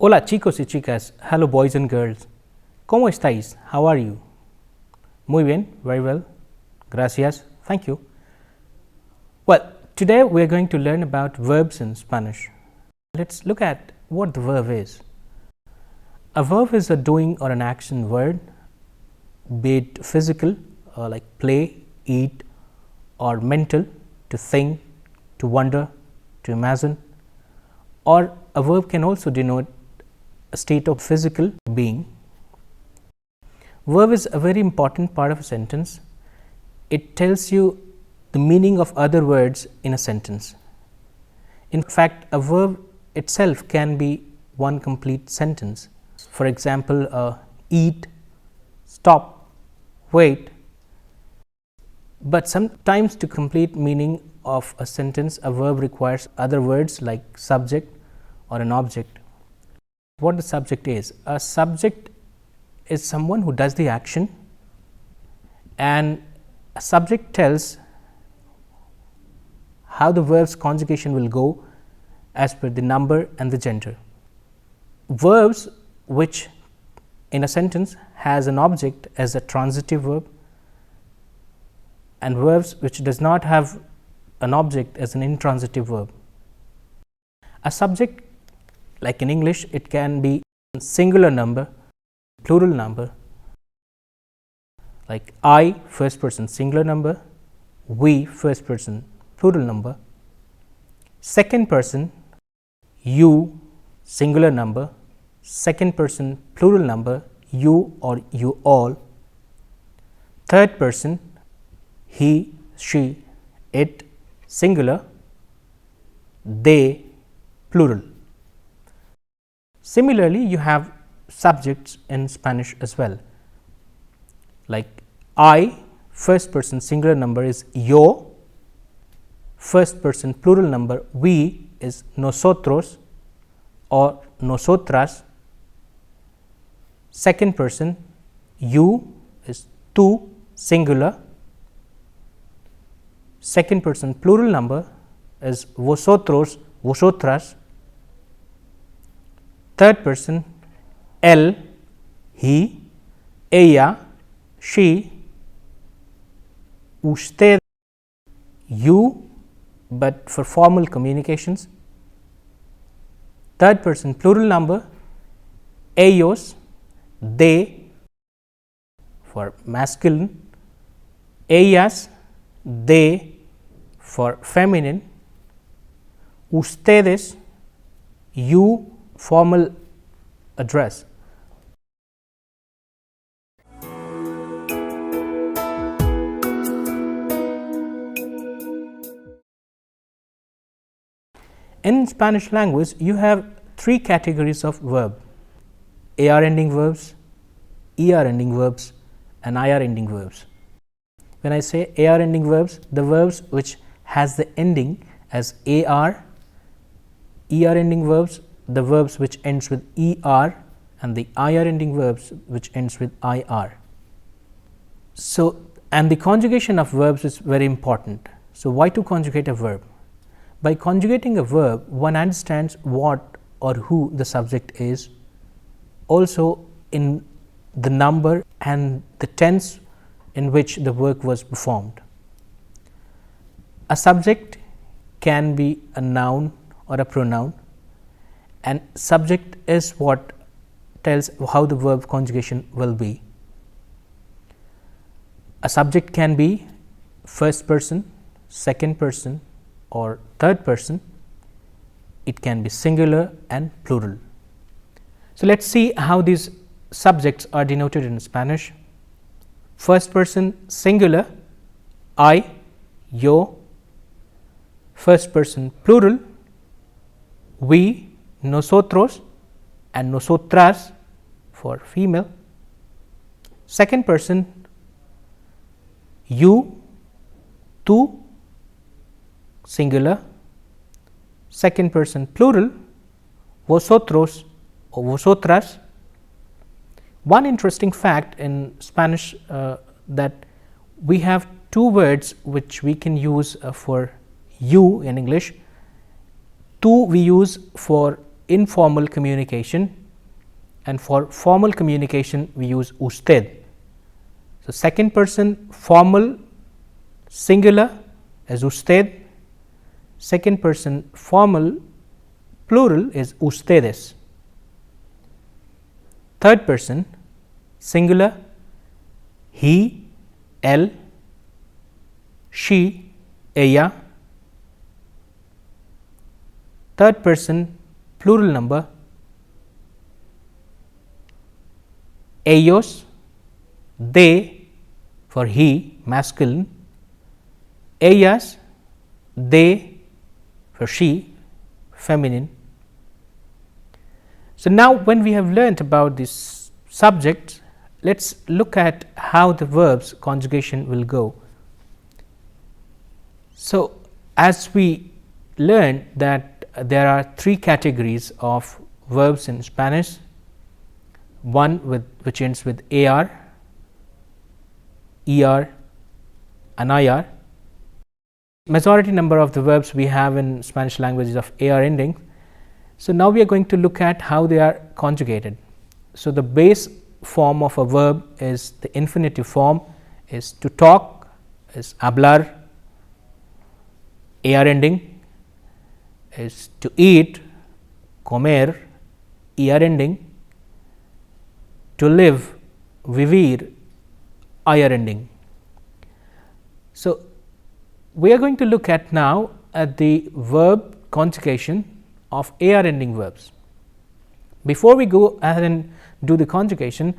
Hola chicos y chicas, hello boys and girls. ¿Cómo estáis? How are you? Muy bien, very well. Gracias, thank you. Well, today we are going to learn about verbs in Spanish. Let's look at what the verb is. A verb is a doing or an action word, be it physical like play, eat, or mental, to think, to wonder, to imagine, or a verb can also denote a state of physical being. Verb is a very important part of a sentence. It tells you the meaning of other words in a sentence. In fact, a verb itself can be one complete sentence. For example, eat, stop, wait. But sometimes to complete meaning of a sentence, a verb requires other words like subject or an object. What the subject is? A subject is someone who does the action, and a subject tells how the verb's conjugation will go as per the number and the gender. Verbs which in a sentence has an object as a transitive verb, and verbs which does not have an object as an intransitive verb. A subject, like in English, it can be singular number, plural number, like I first person singular number, we first person plural number, second person you singular number, second person plural number you or you all, third person he, she, it singular, they plural. Similarly, you have subjects in Spanish as well, like I first person singular number is yo, first person plural number we is nosotros or nosotras, second person you is tú singular, second person plural number is vosotros, vosotras, third person él, he, ella, she, usted, you, but for formal communications, third person plural number ellos, they for masculine, ellas, they for feminine, ustedes, you formal address. In Spanish language, you have three categories of verb: AR ending verbs, ER ending verbs, and IR ending verbs. When I say AR ending verbs, the verbs which has the ending as AR, ER ending verbs, the verbs which ends with ER, and the IR ending verbs which ends with IR. So, and the conjugation of verbs is very important. So, why to conjugate a verb? By conjugating a verb, one understands what or who the subject is, also in the number and the tense in which the work was performed. A subject can be a noun or a pronoun, and subject is what tells how the verb conjugation will be. A subject can be first person, second person, or third person. It can be singular and plural. So, let us see how these subjects are denoted in Spanish. First person singular I, yo, first person plural we, nosotros, and nosotras for female, second person you, tú singular, second person plural vosotros or vosotras. One interesting fact in Spanish that we have two words which we can use for you in English. Tú we use for informal communication, and for formal communication we use usted. So, second person formal singular is usted, second person formal plural is ustedes, third person singular he, él, she, ella, third person plural number ellos, they for he masculine, ellas, they for she feminine. So, now when we have learnt about this subject, let us look at how the verbs conjugation will go. So, as we learned that there are three categories of verbs in Spanish, one which ends with AR, ER and IR. Majority number of the verbs we have in Spanish language is of AR ending. So, now we are going to look at how they are conjugated. So, the base form of a verb is the infinitive form is to talk is hablar, AR ending is to eat comer, ER ending, to live vivir, IR ending. So, we are going to look at now at the verb conjugation of AR ending verbs. Before we go ahead and do the conjugation,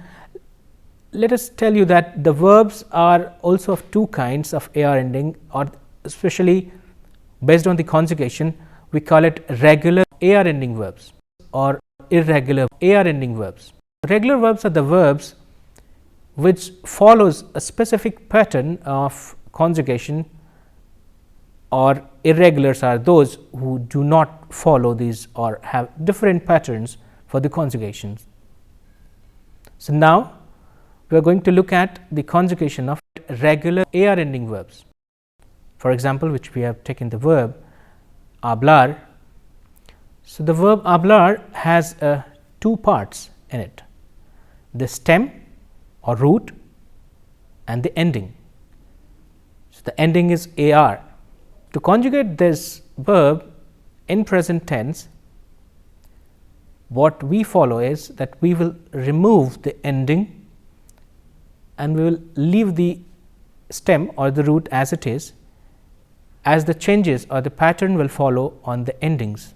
let us tell you that the verbs are also of two kinds of AR ending, or especially based on the conjugation we call it regular AR ending verbs or irregular AR ending verbs. Regular verbs are the verbs which follows a specific pattern of conjugation, or irregulars are those who do not follow these or have different patterns for the conjugations. So, now we are going to look at the conjugation of regular AR ending verbs. For example, which we have taken the verb hablar. So, the verb hablar has two parts in it, the stem or root and the ending. So, the ending is AR. To conjugate this verb in present tense, what we follow is that we will remove the ending and we will leave the stem or the root as it is, as the changes or the pattern will follow on the endings.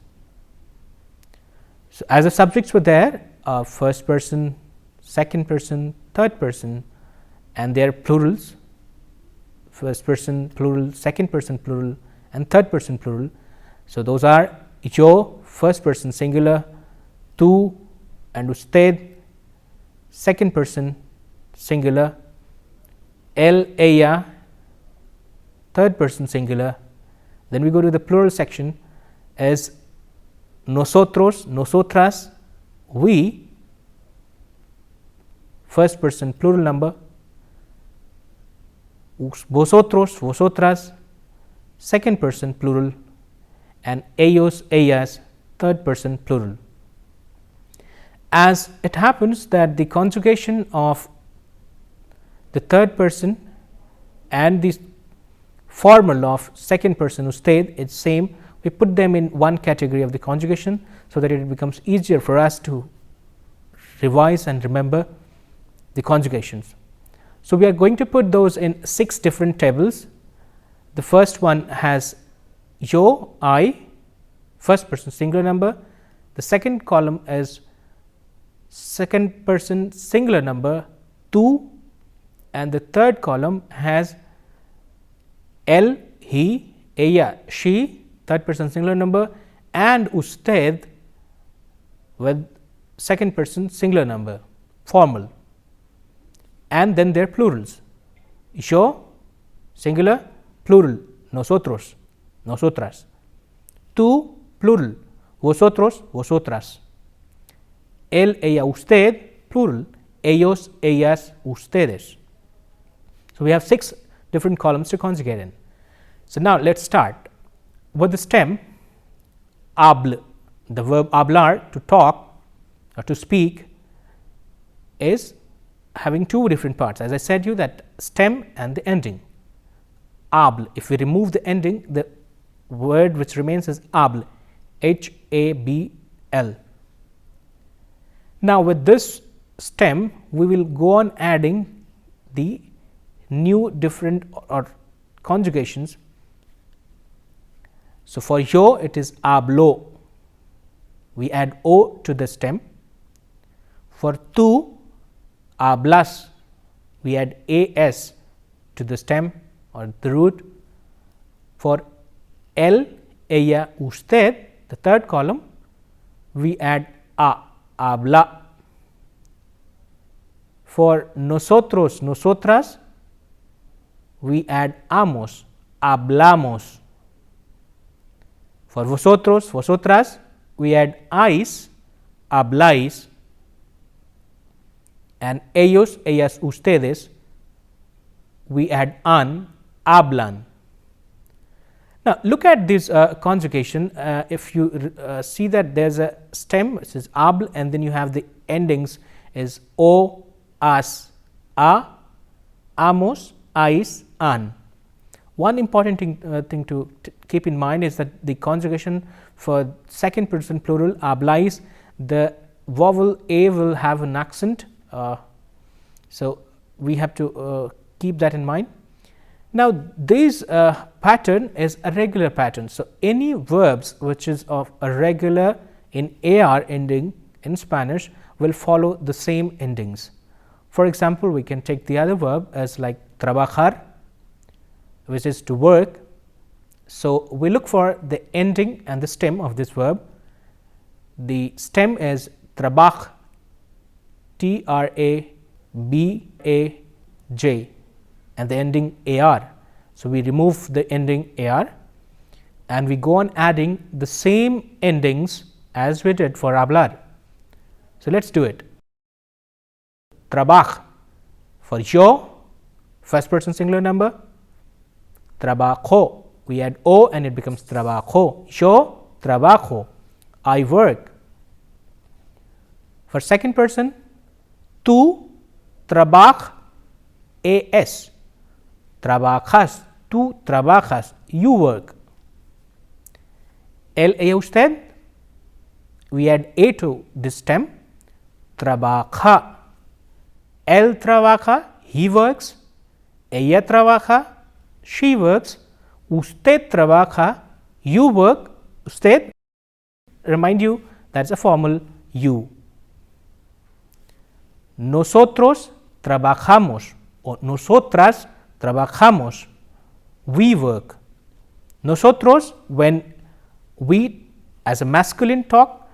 So, as the subjects were there, first person, second person, third person, and their plurals, first person plural, second person plural and third person plural. So, those are yo first person singular, tú and usted second person singular, él, ella third person singular. Then we go to the plural section as nosotros, nosotras, we first person plural number, vosotros, vosotras second person plural, and ellos, ellas third person plural. As it happens that the conjugation of the third person and the formal of second person usted is same, we put them in one category of the conjugation, so that it becomes easier for us to revise and remember the conjugations. So, we are going to put those in 6 different tables. The first one has yo, I, first person singular number. The second column is second person singular number, tú, and the third column has él, he, ella, she, third person singular number, and usted with second person singular number, formal, and then their plurals, yo singular, plural, nosotros, nosotras, tú plural, vosotros, vosotras, él, ella, usted plural, ellos, ellas, ustedes. So, we have 6 different columns to conjugate in. So, now let us start with the stem hable. the verb hablar, to talk or to speak, is having two different parts. As I said you, that stem and the ending. Habl, if we remove the ending, the word which remains is habl, H-A-B-L. Now, with this stem, we will go on adding the new different or conjugations. So, for yo it is hablo, we add o to the stem. For tu, hablas, we add as to the stem or the root. For él, ella, usted, the third column, we add a, habla. For nosotros, nosotras, we add amos, hablamos. For vosotros, vosotras, we add ais, habláis. And ellos, ellas, ustedes, we add an, hablan. Now, look at this conjugation. If you see that there is a stem which is habl, and then you have the endings is o, as, a, amos, ais, an. One important thing to keep in mind is that the conjugation for second person plural hablais, the vowel a will have an accent. So, we have to keep that in mind. Now, this pattern is a regular pattern. So, any verbs which is of a regular in AR ending in Spanish will follow the same endings. For example, we can take the other verb as like trabajar, which is to work. So, we look for the ending and the stem of this verb. The stem is trabaj, T-R-A-B-A-J, and the ending AR. So, we remove the ending AR and we go on adding the same endings as we did for hablar. So, let us do it. Trabaj, for yo, first person singular number. Trabajo, we add o and it becomes trabajo. Yo trabajo, I work. For second person, tú trabajas, trabajas, tú trabajas, you work. Él, ella, usted, we add a to this stem, trabaja. Él trabaja, he works. Ella trabaja, she works. Usted trabaja, you work. Usted, remind you, that is a formal you. Nosotros trabajamos, or nosotras trabajamos, we work. Nosotros, when we as a masculine talk,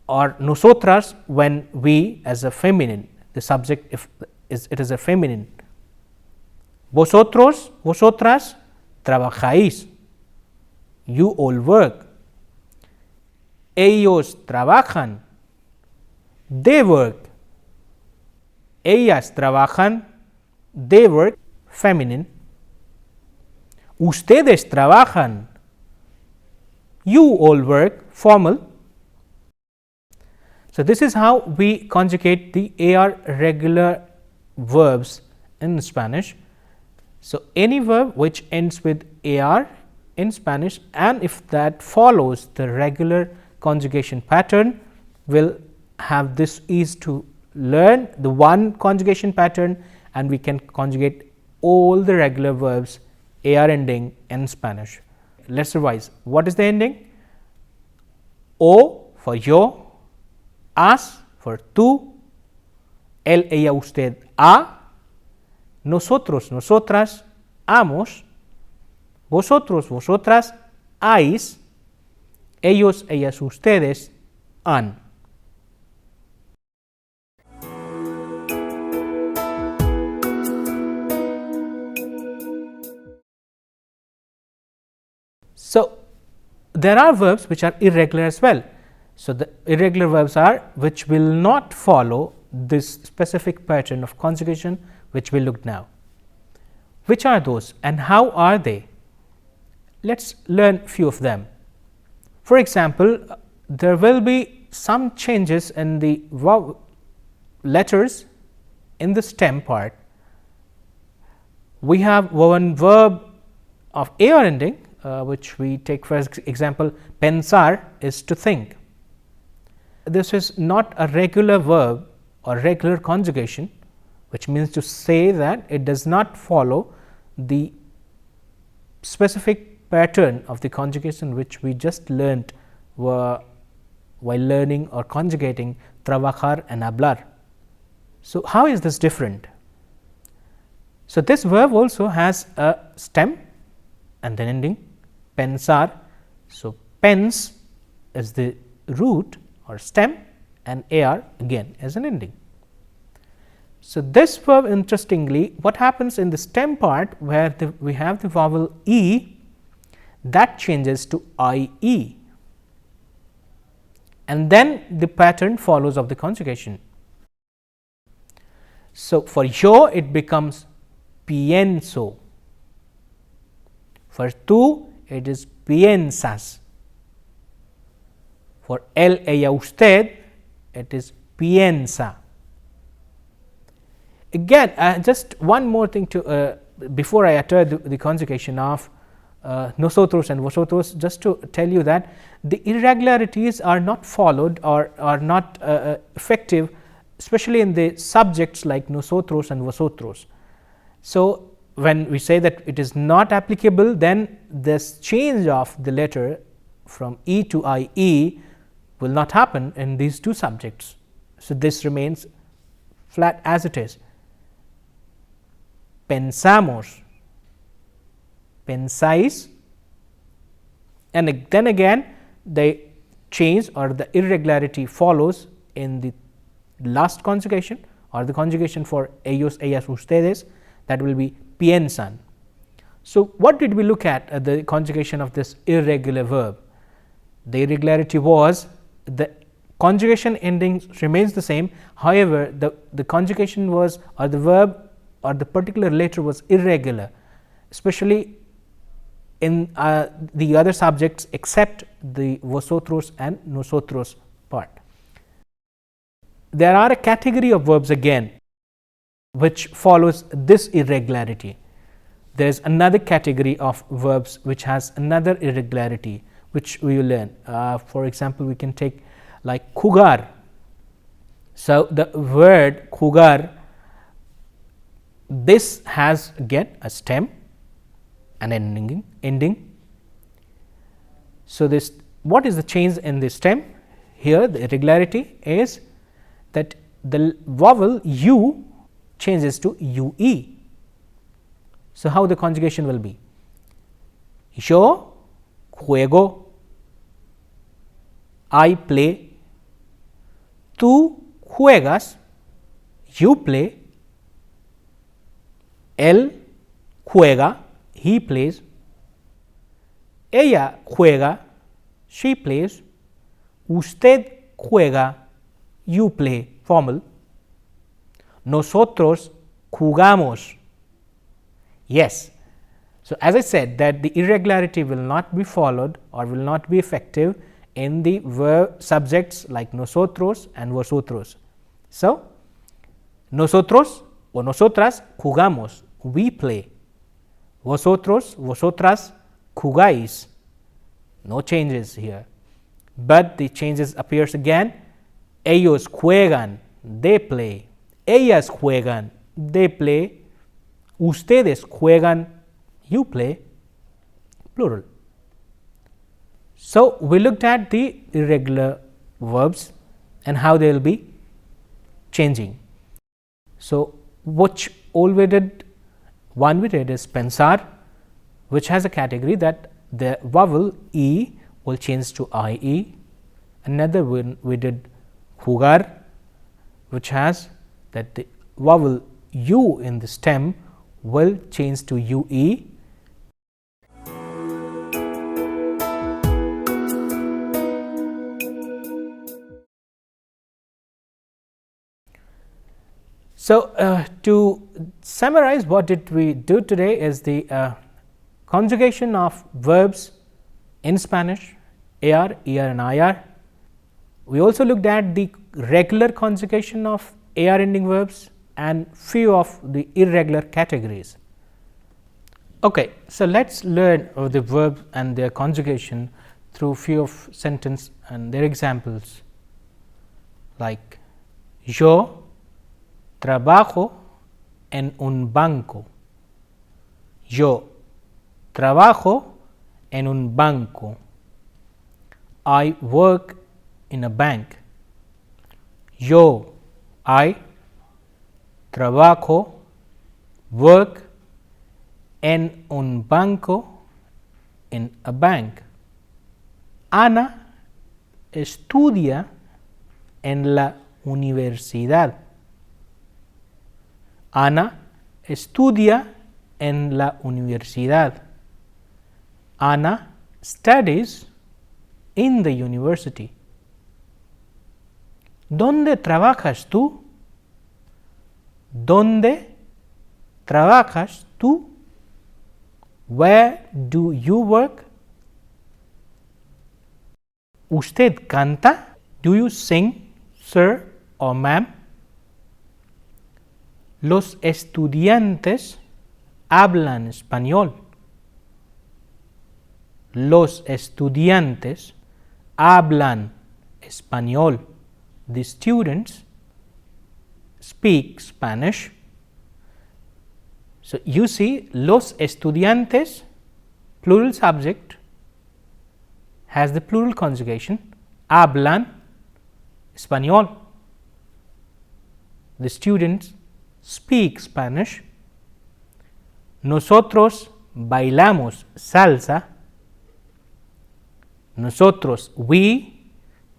or nosotras when we as a feminine, the subject if it is a feminine. Vosotros, vosotras trabajáis, you all work. Ellos trabajan, they work. Ellas trabajan, they work, feminine. Ustedes trabajan, you all work, formal. So, this is how we conjugate the AR regular verbs in Spanish. So, any verb which ends with AR in Spanish, and if that follows the regular conjugation pattern, will have this ease to learn the one conjugation pattern, and we can conjugate all the regular verbs AR ending in Spanish. Let us revise. What is the ending? O for yo, as for tú, él, ella, usted, a, nosotros, nosotras, amos, vosotros, vosotras, ais, ellos, ellas, ustedes, han. So, there are verbs which are irregular as well. So, the irregular verbs are which will not follow this specific pattern of conjugation which we looked now. Which are those and how are they? Let us learn few of them. For example, there will be some changes in the letters in the stem part. We have one verb of AR ending, which we take for example, pensar is to think. This is not a regular verb or regular conjugation, which means to say that it does not follow the specific pattern of the conjugation which we just learnt while learning or conjugating trabajar and hablar. So, how is this different? So, this verb also has a stem and then ending pensar. So, pens is the root or stem and ar again as an ending. So, this verb interestingly, what happens in the stem part where we have the vowel e, that changes to ie, and then the pattern follows of the conjugation. So, for yo it becomes pienso, for tú it is piensas, for él, ella, usted it is piensa. Again, just one more thing to before I utter the conjugation of nosotros and vosotros, just to tell you that the irregularities are not followed or are not effective, especially in the subjects like nosotros and vosotros. So, when we say that it is not applicable, then this change of the letter from e to ie will not happen in these two subjects. So, this remains flat as it is. Pensamos, pensáis, and then again the change or the irregularity follows in the last conjugation or the conjugation for ellos, ellas, ustedes, that will be piensan. So, what did we look at the conjugation of this irregular verb? The irregularity was the conjugation ending remains the same, however, the conjugation was or the verb or the particular letter was irregular, especially in the other subjects except the vosotros and nosotros part. There are a category of verbs again which follows this irregularity. There is another category of verbs which has another irregularity, which we will learn. For example, we can take like jugar. So, the word jugar, this has again a stem and an ending. So, this what is the change in the stem? Here the irregularity is that the vowel u changes to ue. So, how the conjugation will be? Yo juego, I play, tú juegas, you play, él juega, he plays, ella juega, she plays, usted juega, you play, formal, nosotros jugamos. Yes. So, as I said that the irregularity will not be followed or will not be effective in the verb subjects like nosotros and vosotros. So, nosotros o nosotras jugamos, we play. Vosotros, vosotras jugáis, no changes here, but the changes appears again. Ellos juegan, they play. Ellas juegan, they play. Ustedes juegan, you play, plural. So, we looked at the irregular verbs and how they will be changing. So, which all we did, one we did is pensar, which has a category that the vowel e will change to ie. Another one we did jugar, which has that the vowel u in the stem will change to ue. So, to summarize what did we do today is the conjugation of verbs in Spanish, AR, ER and IR, We also looked at the regular conjugation of AR ending verbs and few of the irregular categories. Okay, so let us learn of the verbs and their conjugation through few of sentence and their examples, like yo trabajo en un banco. Yo trabajo en un banco. I work in a bank. Yo, I trabajo, work en un banco, in a bank. Ana estudia en la universidad. Ana estudia en la universidad. Ana studies in the university. ¿Dónde trabajas tú? ¿Dónde trabajas tú? Where do you work? ¿Usted canta? Do you sing, sir or ma'am? Los estudiantes hablan español. Los estudiantes hablan español. The students speak Spanish. So, you see, los estudiantes, plural subject, has the plural conjugation, hablan español. The students speak Spanish. Nosotros bailamos salsa. Nosotros, we,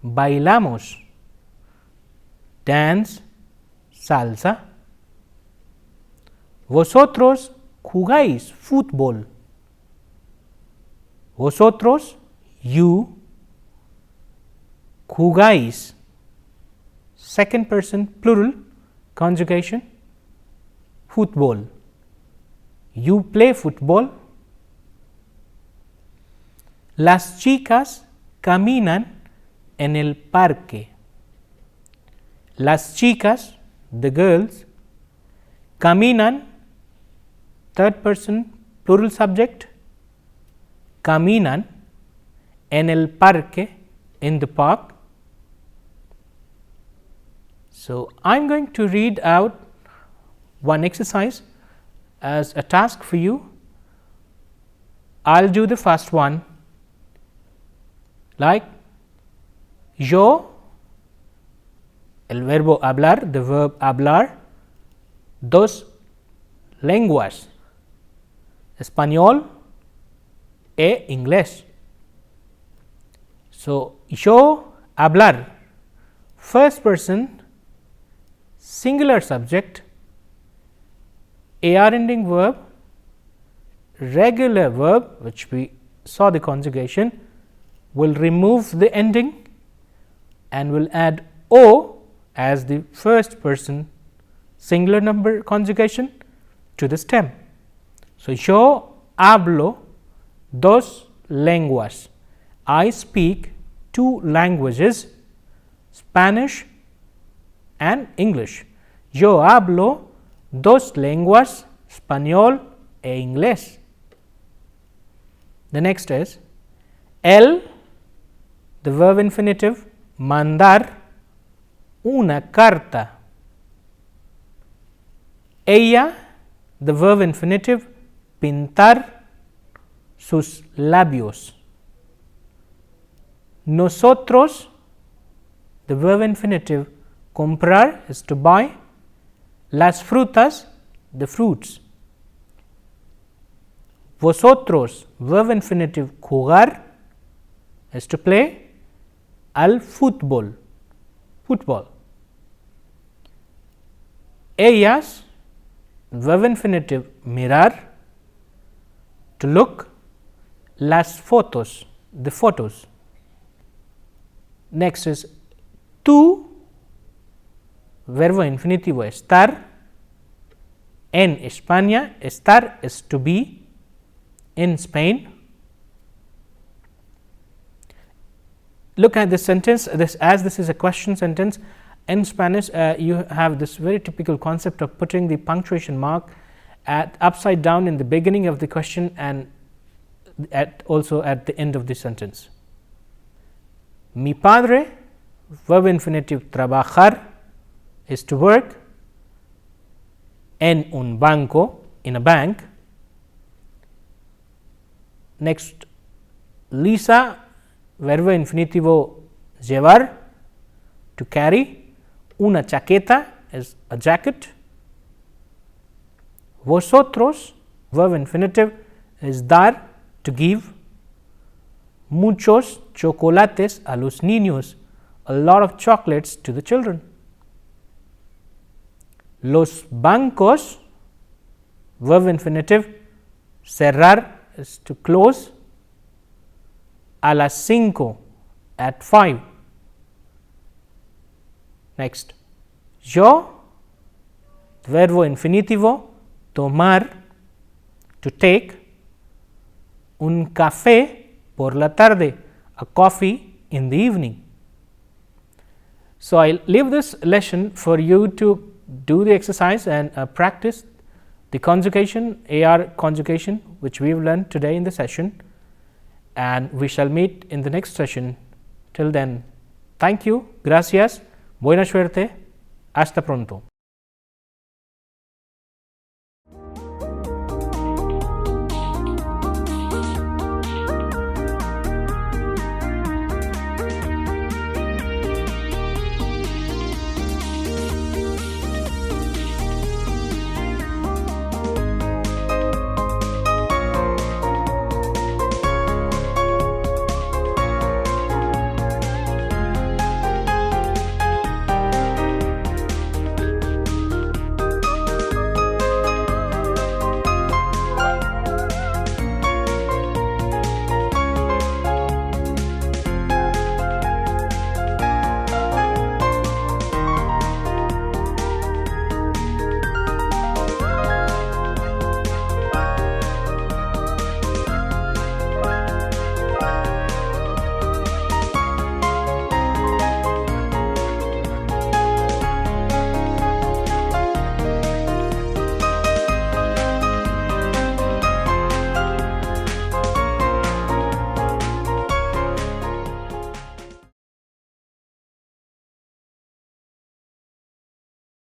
bailamos, dance, salsa. Vosotros jugáis fútbol. Vosotros, you, jugáis, second person plural conjugation, fútbol. You play football. Las chicas caminan en el parque. Las chicas, the girls, caminan, third person plural subject, caminan en el parque, in the park. So, I am going to read out one exercise as a task for you. I will do the first one, like yo, el verbo hablar, the verb hablar, dos lenguas, español e inglés. So, yo hablar, first person, singular subject, AR ending verb, regular verb, which we saw the conjugation, will remove the ending and will add O as the first person singular number conjugation to the stem. So, yo hablo dos lenguas. I speak two languages, Spanish and English. Yo hablo dos lenguas, español e inglés. The next is él, the verb infinitive, mandar una carta. Ella, the verb infinitive, pintar sus labios. Nosotros, the verb infinitive, comprar is to buy. Las frutas, the fruits. Vosotros, verb infinitive, jugar is to play. Al fútbol, football. Ellas, verb infinitive, mirar, to look. Las fotos, the photos. Next is tú, verbo infinitivo, estar. En España, estar is to be. In Spain. look at this sentence, this is a question sentence. In Spanish, you have this very typical concept of putting the punctuation mark upside down in the beginning of the question and also at the end of the sentence. Mi padre, verb infinitive trabajar, is to work. En un banco, in a bank. Next, Lisa, verbo infinitivo llevar, to carry. Una chaqueta is a jacket. Vosotros, verb infinitive, is dar, to give. Muchos chocolates a los niños, a lot of chocolates to the children. Los bancos, verb infinitive, cerrar is to close. A las 5, at 5. Next, yo, verbo infinitivo, tomar, to take. Un café por la tarde, a coffee in the evening. So, I leave this lesson for you to do the exercise and practice the conjugation, AR conjugation, which we have learned today in the session, and we shall meet in the next session. Till then, thank you, gracias, buena suerte, hasta pronto.